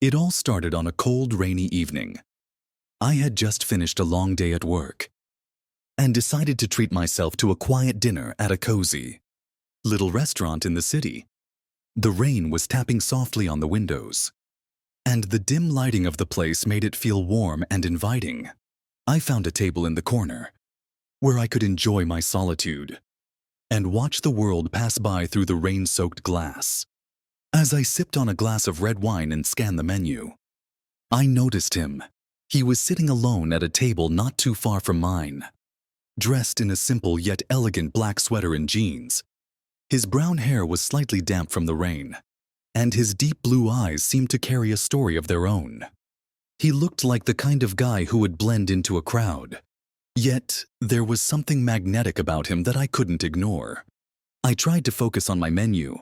It all started on a cold, rainy evening. I had just finished a long day at work and decided to treat myself to a quiet dinner at a cozy little restaurant in the city. The rain was tapping softly on the windows, and the dim lighting of the place made it feel warm and inviting. I found a table in the corner where I could enjoy my solitude and watch the world pass by through the rain-soaked glass. As I sipped on a glass of red wine and scanned the menu, I noticed him. He was sitting alone at a table not too far from mine, dressed in a simple yet elegant black sweater and jeans. His brown hair was slightly damp from the rain, and his deep blue eyes seemed to carry a story of their own. He looked like the kind of guy who would blend into a crowd. Yet, there was something magnetic about him that I couldn't ignore. I tried to focus on my menu,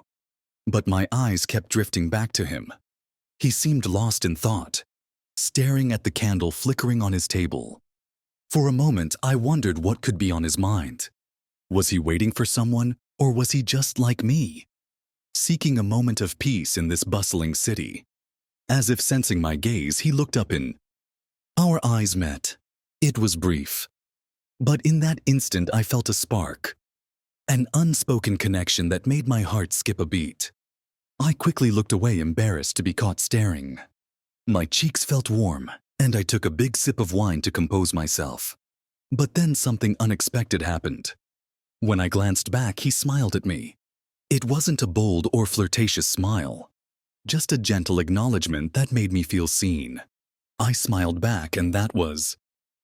but my eyes kept drifting back to him. He seemed lost in thought, staring at the candle flickering on his table. For a moment, I wondered what could be on his mind. Was he waiting for someone, or was he just like me, seeking a moment of peace in this bustling city? As if sensing my gaze, he looked up and our eyes met. It was brief, but in that instant I felt a spark, an unspoken connection that made my heart skip a beat. I quickly looked away, embarrassed to be caught staring. My cheeks felt warm, and I took a big sip of wine to compose myself. But then something unexpected happened. When I glanced back, he smiled at me. It wasn't a bold or flirtatious smile, just a gentle acknowledgement that made me feel seen. I smiled back, and that was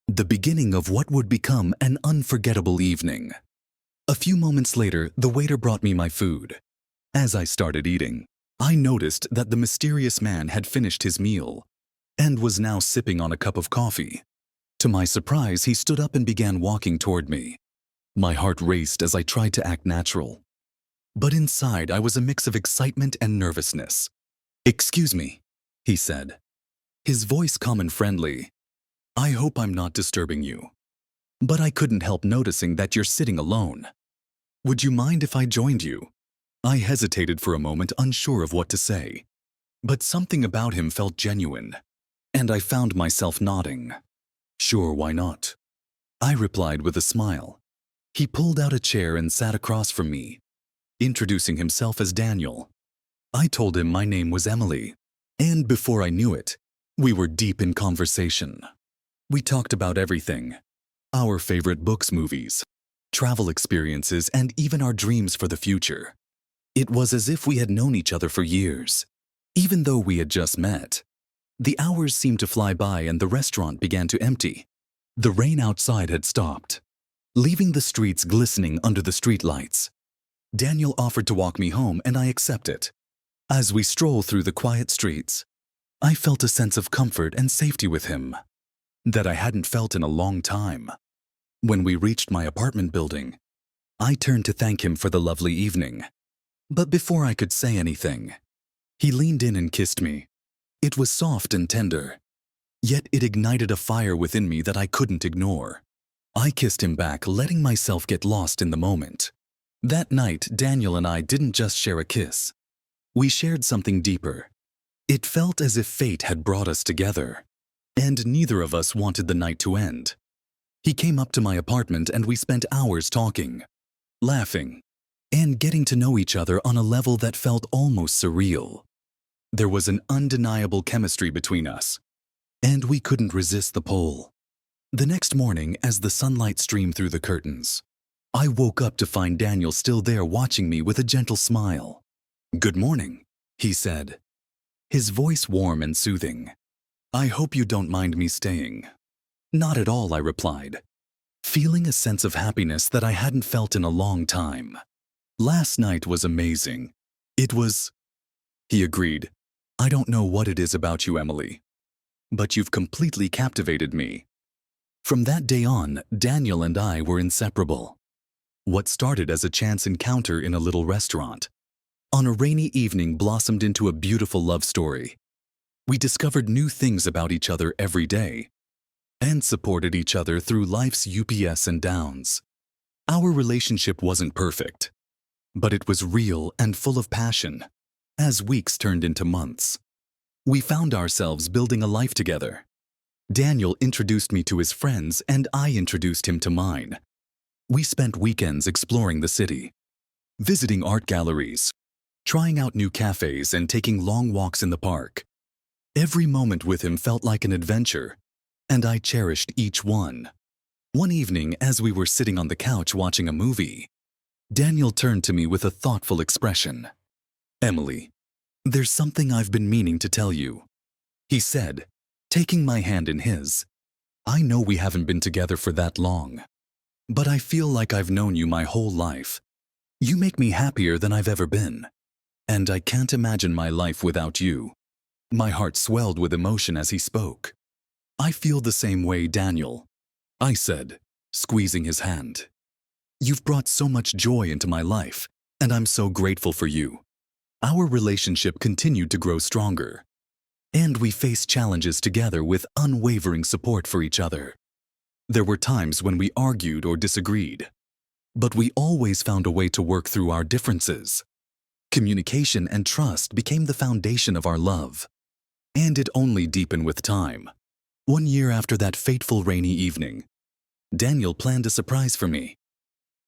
the beginning of what would become an unforgettable evening. A few moments later, the waiter brought me my food. As I started eating, I noticed that the mysterious man had finished his meal and was now sipping on a cup of coffee. To my surprise, he stood up and began walking toward me. My heart raced as I tried to act natural, but inside I was a mix of excitement and nervousness. "Excuse me," he said, his voice calm and friendly. "I hope I'm not disturbing you, but I couldn't help noticing that you're sitting alone. Would you mind if I joined you?" I hesitated for a moment, unsure of what to say, but something about him felt genuine, and I found myself nodding. "Sure, why not?" I replied with a smile. He pulled out a chair and sat across from me, introducing himself as Daniel. I told him my name was Emily, and before I knew it, we were deep in conversation. We talked about everything: our favorite books, movies, travel experiences, and even our dreams for the future. It was as if we had known each other for years, even though we had just met. The hours seemed to fly by and the restaurant began to empty. The rain outside had stopped, leaving the streets glistening under the streetlights. Daniel offered to walk me home, and I accepted. As we strolled through the quiet streets, I felt a sense of comfort and safety with him that I hadn't felt in a long time. When we reached my apartment building, I turned to thank him for the lovely evening. But before I could say anything, he leaned in and kissed me. It was soft and tender, yet it ignited a fire within me that I couldn't ignore. I kissed him back, letting myself get lost in the moment. That night, Daniel and I didn't just share a kiss. We shared something deeper. It felt as if fate had brought us together, and neither of us wanted the night to end. He came up to my apartment and we spent hours talking, laughing, and getting to know each other on a level that felt almost surreal. There was an undeniable chemistry between us, and we couldn't resist the pull. The next morning, as the sunlight streamed through the curtains, I woke up to find Daniel still there watching me with a gentle smile. "Good morning," he said, his voice warm and soothing. "I hope you don't mind me staying." "Not at all," I replied, feeling a sense of happiness that I hadn't felt in a long time. "Last night was amazing." "It was," he agreed. "I don't know what it is about you, Emily, but you've completely captivated me." From that day on, Daniel and I were inseparable. What started as a chance encounter in a little restaurant, on a rainy evening blossomed into a beautiful love story. We discovered new things about each other every day, and supported each other through life's ups and downs. Our relationship wasn't perfect, but it was real and full of passion. As weeks turned into months, We found ourselves building a life together. Daniel introduced me to his friends and I introduced him to mine. We spent weekends exploring the city, visiting art galleries, trying out new cafes and taking long walks in the park. Every moment with him felt like an adventure, and I cherished each one. One evening, as we were sitting on the couch watching a movie, Daniel turned to me with a thoughtful expression. "Emily, there's something I've been meaning to tell you," he said, taking my hand in his. "I know we haven't been together for that long, but I feel like I've known you my whole life. You make me happier than I've ever been, and I can't imagine my life without you." My heart swelled with emotion as he spoke. "I feel the same way, Daniel," I said, squeezing his hand. "You've brought so much joy into my life, and I'm so grateful for you." Our relationship continued to grow stronger, and we faced challenges together with unwavering support for each other. There were times when we argued or disagreed, but we always found a way to work through our differences. Communication and trust became the foundation of our love, and it only deepened with time. One year after that fateful rainy evening, Daniel planned a surprise for me.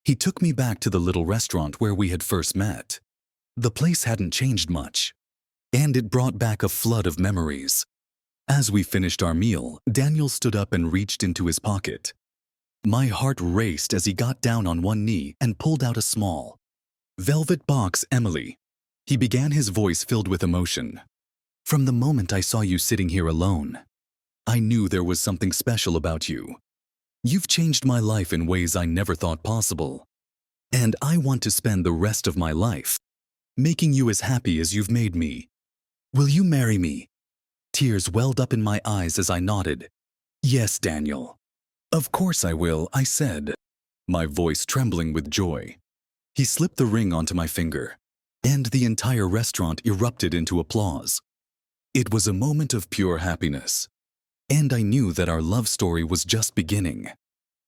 He took me back to the little restaurant where we had first met. The place hadn't changed much, and it brought back a flood of memories. As we finished our meal, Daniel stood up and reached into his pocket. My heart raced as he got down on one knee and pulled out a small, velvet box. "Emily," he began, his voice filled with emotion. "From the moment I saw you sitting here alone, I knew there was something special about you. You've changed my life in ways I never thought possible, and I want to spend the rest of my life making you as happy as you've made me. Will you marry me?" Tears welled up in my eyes as I nodded. "Yes, Daniel. Of course I will," I said, my voice trembling with joy. He slipped the ring onto my finger, and the entire restaurant erupted into applause. It was a moment of pure happiness, and I knew that our love story was just beginning.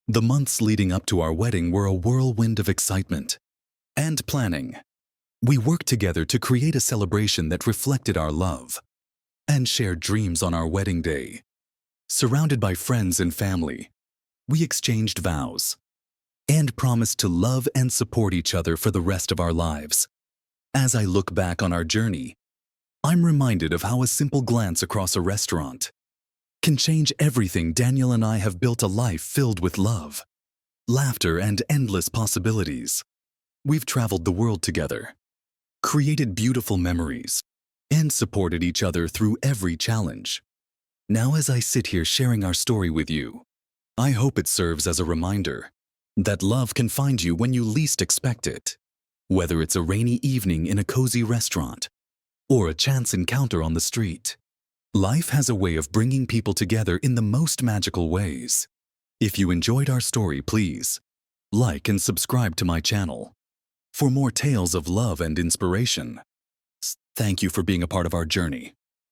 The months leading up to our wedding were a whirlwind of excitement and planning. We worked together to create a celebration that reflected our love, and shared dreams on our wedding day. Surrounded by friends and family, we exchanged vows and promised to love and support each other for the rest of our lives. As I look back on our journey, I'm reminded of how a simple glance across a restaurant can change everything. Daniel and I have built a life filled with love, laughter, and endless possibilities. We've traveled the world together, created beautiful memories, and supported each other through every challenge. Now, as I sit here sharing our story with you, I hope it serves as a reminder that love can find you when you least expect it. Whether it's a rainy evening in a cozy restaurant or a chance encounter on the street, life has a way of bringing people together in the most magical ways. If you enjoyed our story, please like and subscribe to my channel for more tales of love and inspiration. Thank you for being a part of our journey.